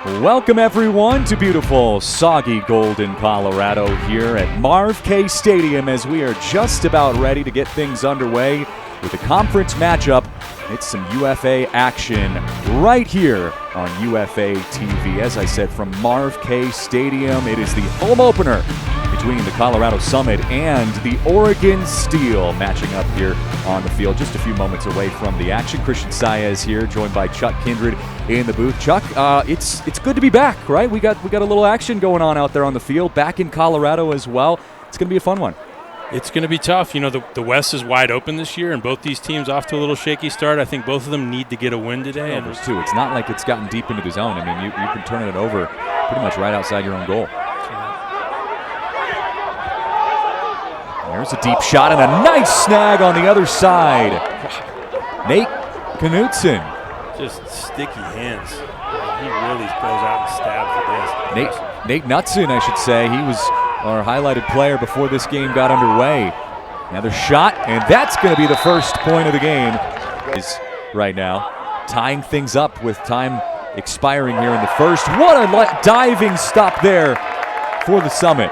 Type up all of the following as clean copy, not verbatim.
Welcome everyone to beautiful, soggy Golden, Colorado here at Marv K Stadium as we are just about ready to get things underway with a conference matchup. It's some UFA action right here on UFA TV. As I said, from Marv K Stadium, it is the home opener between the Colorado Summit and the Oregon Steel, matching up here on the field just a few moments away from the action. Christian Saez here, joined by Chuck Kindred in the booth. Chuck, it's good to be back, right? We got a little action going on out there on the field, back in Colorado as well. It's going to be a fun one. It's going to be tough. You know, the West is wide open this year, and both these teams off to a little shaky start. I think both of them need to get a win today. And too. It's not like it's gotten deep into the zone. I mean, you can turn it over pretty much right outside your own goal. There's a deep shot and a nice snag on the other side. Nate Knutson. Just sticky hands. He really goes out and stabs the disc. Nate Knutson, I should say. He was our highlighted player before this game got underway. Another shot, and that's going to be the first point of the game. Is right now tying things up with time expiring here in the first. What a diving stop there for the Summit.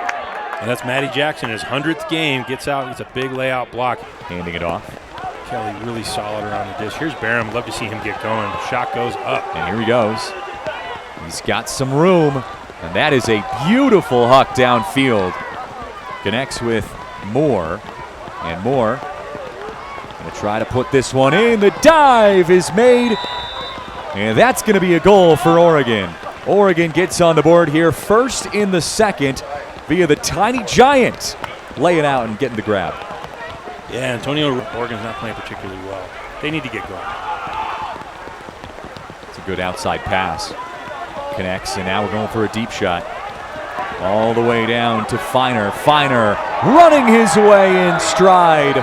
And that's Matty Jackson, his 100th game, gets out, gets a big layout block. Handing it off. Kelly really solid around the dish. Here's Barham, love to see him get going. The shot goes up. And here he goes. He's got some room, and that is a beautiful huck downfield. Connects with Moore, and Moore gonna try to put this one in. The dive is made, and that's gonna be a goal for Oregon. Oregon gets on the board here first in the second via the tiny giant laying out and getting the grab. Yeah, Antonio, Oregon's not playing particularly well. They need to get going. It's a good outside pass. Connects, and now we're going for a deep shot. All the way down to Feiner. Feiner running his way in stride.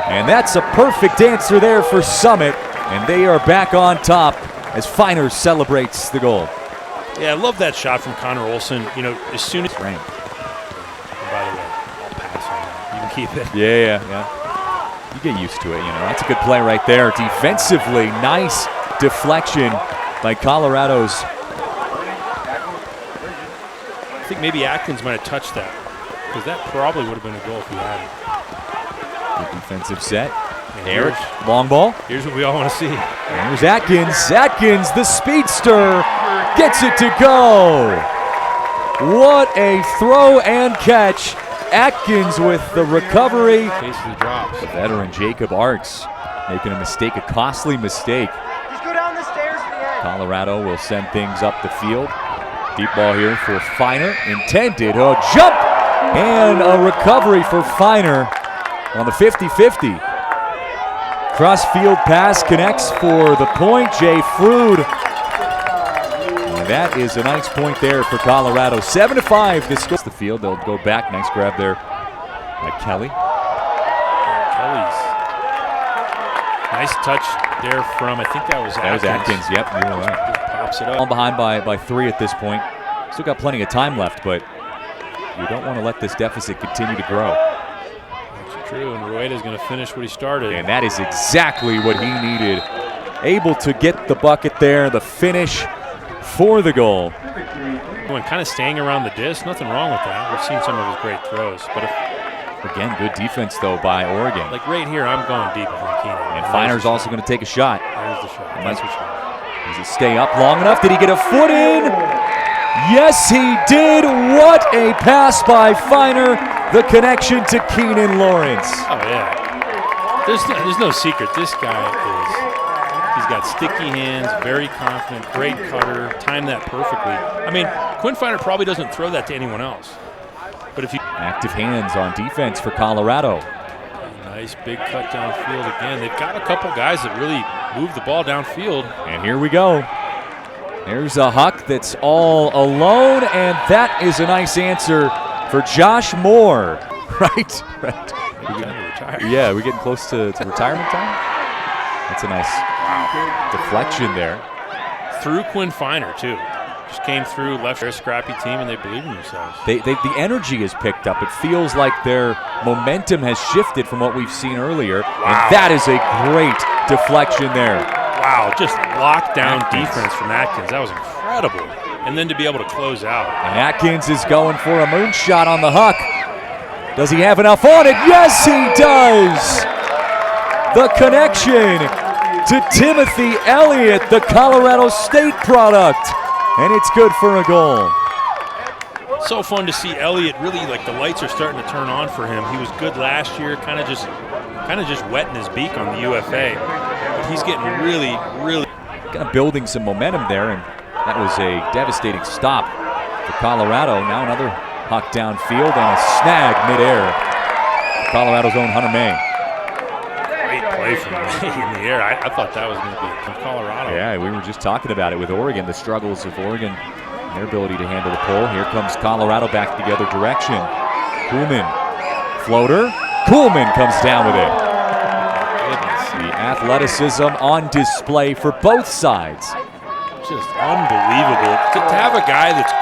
And that's a perfect answer there for Summit. And they are back on top as Feiner celebrates the goal. Yeah, I love that shot from Connor Olson. You know, as soon as... Right. By the way, I'll pass on that. You can keep it. Yeah. You get used to it, you know. That's a good play right there. Defensively, nice deflection by Colorado's. I think maybe Atkins might have touched that, because that probably would have been a goal if he had it. Good defensive set. And Eric, long ball. Here's what we all want to see. There's Atkins. Atkins, the speedster, gets it to go. What a throw and catch. Atkins with the recovery. Case of the drops. The veteran Jacob Arts making a mistake, a costly mistake. Just go down the stairs to the end. Colorado will send things up the field. Deep ball here for Feiner. Intended a jump and a recovery for Feiner on the 50-50. Cross-field pass connects for the point. Jay Frood. And that is a nice point there for Colorado. 7-5. This goes the field. They'll go back. Nice grab there by Kelly. Kelly's nice touch there from, I think that was Atkins. That was Atkins. Yep, you were right. Pops it up. All behind by 3 at this point. Still got plenty of time left, but you don't want to let this deficit continue to grow. That's true, and Rueda's going to finish what he started. And that is exactly what he needed. Able to get the bucket there, the finish for the goal. And kind of staying around the disc, nothing wrong with that. We've seen some of his great throws. But again, good defense, though, by Oregon. Like right here, I'm going deep with Keenan. And Feiner's also going to take a shot. There's the shot. Nice shot. Does it stay up long enough? Did he get a foot in? Yes, he did. What a pass by Feiner. The connection to Keenan Lawrence. Oh, yeah. There's no secret. This guy he's got sticky hands, very confident, great cutter, timed that perfectly. I mean, Quinn Feiner probably doesn't throw that to anyone else. But if you... Active hands on defense for Colorado. Nice big cut downfield again. They've got a couple guys that really move the ball downfield. And here we go. There's a huck that's all alone, and that is a nice answer for Josh Moore. Right. Yeah, we're getting close to retirement time. That's a nice deflection there. Through Quinn Feiner, too. Just came through, left their scrappy team, and they believe in themselves. The energy is picked up. It feels like their momentum has shifted from what we've seen earlier. Wow. And that is a great deflection there. Wow, just lockdown defense from Atkins. That was incredible. incredible. And then to be able to close out. And Atkins is going for a moonshot on the huck. Does he have enough on it? Yes, he does. The connection to Timothy Elliott, the Colorado State product. And it's good for a goal. So fun to see Elliott really, like, the lights are starting to turn on for him. He was good last year, kind of just wetting his beak on the UFA. But he's getting really kind of building some momentum there, and that was a devastating stop for Colorado. Now another huck downfield and a snag midair. Colorado's own Hunter May. Great play from May in the air. I thought that was going to be from Colorado. Yeah, we were just talking about it with Oregon, the struggles of Oregon, their ability to handle the pull. Here comes Colorado back the other direction. Kuhlman, floater. Kuhlman comes down with it. The athleticism on display for both sides. Just unbelievable. To have a guy that's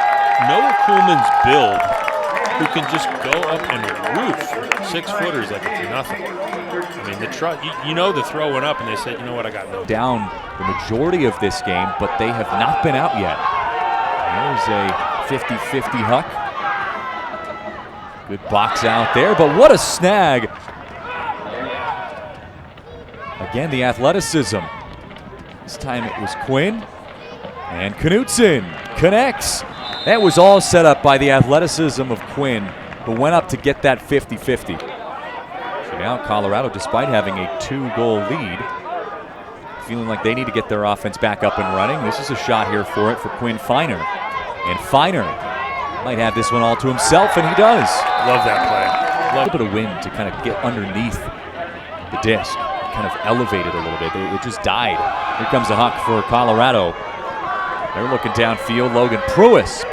Noah Kuhlman's build who can just go up and roof 6-footers like it's nothing. I mean, you know the throw went up and they said, you know what, I got no. Down the majority of this game, but they have not been out yet. There's a 50-50 huck. Good box out there, but what a snag. Again, the athleticism. This time it was Quinn. And Knutson connects. That was all set up by the athleticism of Quinn, who went up to get that 50-50. So now Colorado, despite having a 2-goal lead, feeling like they need to get their offense back up and running. This is a shot here for Quinn Feiner. And Feiner might have this one all to himself, and he does. Love that play. A little bit of wind to kind of get underneath the disc, kind of elevate it a little bit. It just died. Here comes a huck for Colorado. They're looking downfield. Logan Pruis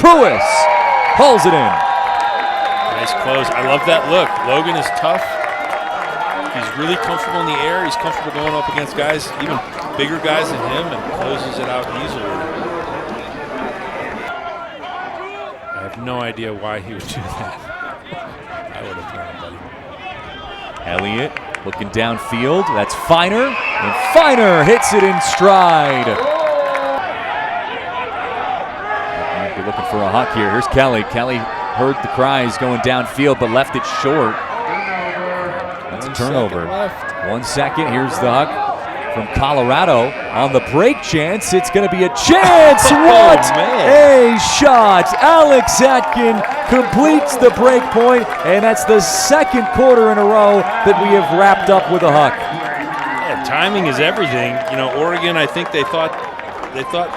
hauls it in. Nice close. I love that look. Logan is tough. He's really comfortable in the air. He's comfortable going up against guys, even bigger guys than him, and closes it out easily. I have no idea why he would do that. I would have thrown it, buddy. Elliott looking downfield. That's Feiner, and Feiner hits it in stride. Might be looking for a huck here. Here's Kelly. Kelly heard the cries going downfield, but left it short. That's a turnover. 1 second. Here's the huck from Colorado on the break chance. It's going to be a chance. What a shot. Alex Atkin completes the break point, and that's the second quarter in a row that we have wrapped up with a huck. Yeah, timing is everything. You know, Oregon, I think they thought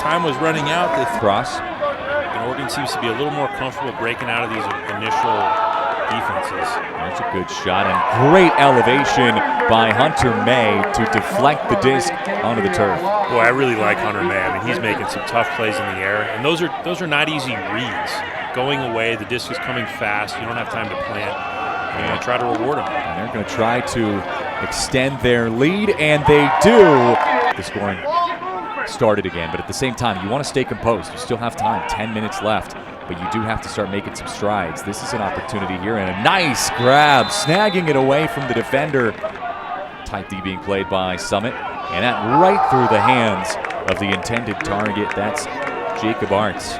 time was running out. Cross. And Oregon seems to be a little more comfortable breaking out of these initial defenses. That's a good shot and great elevation by Hunter May to deflect the disc onto the turf. Boy, I really like Hunter May. I mean, he's making some tough plays in the air, and those are not easy reads. Going away, the disc is coming fast. You don't have time to plant. You're going to try to reward them. And they're going to try to extend their lead, and they do. The scoring started again, but at the same time, you want to stay composed. You still have time, 10 minutes left. But you do have to start making some strides. This is an opportunity here, and a nice grab, snagging it away from the defender. Tight D being played by Summit, and that right through the hands of the intended target. That's Jacob Arts.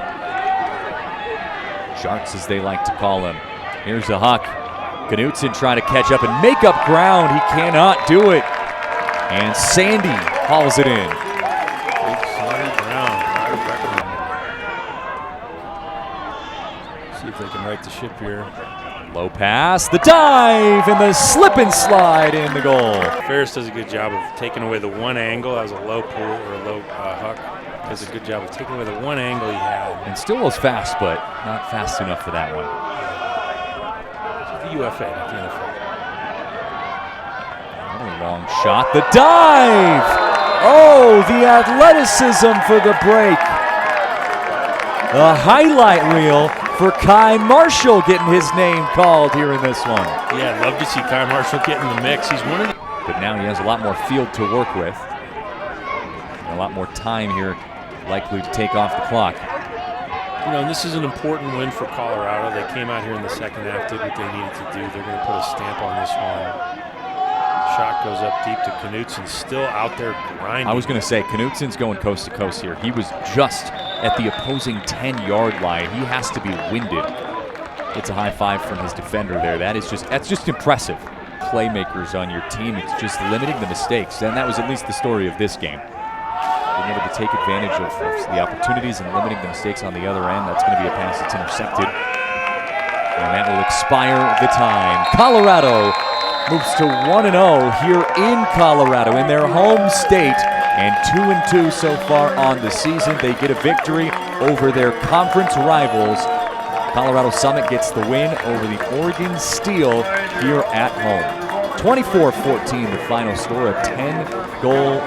Sharks, as they like to call him. Here's a huck. Knutson trying to catch up and make up ground. He cannot do it. And Sandy hauls it in. See if they can right the ship here. Low pass, the dive, and the slip and slide in the goal. Ferris does a good job of taking away the one angle. That was a low pull or a low huck. Does a good job of taking away the one angle he had. And still was fast, but not fast enough for that one. The UFA, not the NFL. Another long shot, the dive! Oh, the athleticism for the break. The highlight reel for Kai Marshall getting his name called here in this one. Yeah, I'd love to see Kai Marshall get in the mix. He's one of the... But now he has a lot more field to work with. And a lot more time here likely to take off the clock. You know, and this is an important win for Colorado. They came out here in the second half, did what they needed to do. They're going to put a stamp on this one. Shot goes up deep to Knutson, still out there grinding. I was going to say, Knutson's going coast to coast here. He was just at the opposing 10-yard line. He has to be winded. It's a high five from his defender there. That's just impressive. Playmakers on your team. It's just limiting the mistakes, and that was at least the story of this game. Being able to take advantage of the opportunities and limiting the mistakes on the other end. That's going to be a pass that's intercepted, and that will expire the time. Colorado moves to 1-0 here in Colorado, in their home state, and 2-2 so far on the season. They get a victory over their conference rivals. Colorado Summit gets the win over the Oregon Steel here at home. 24-14 the final score, a 10-goal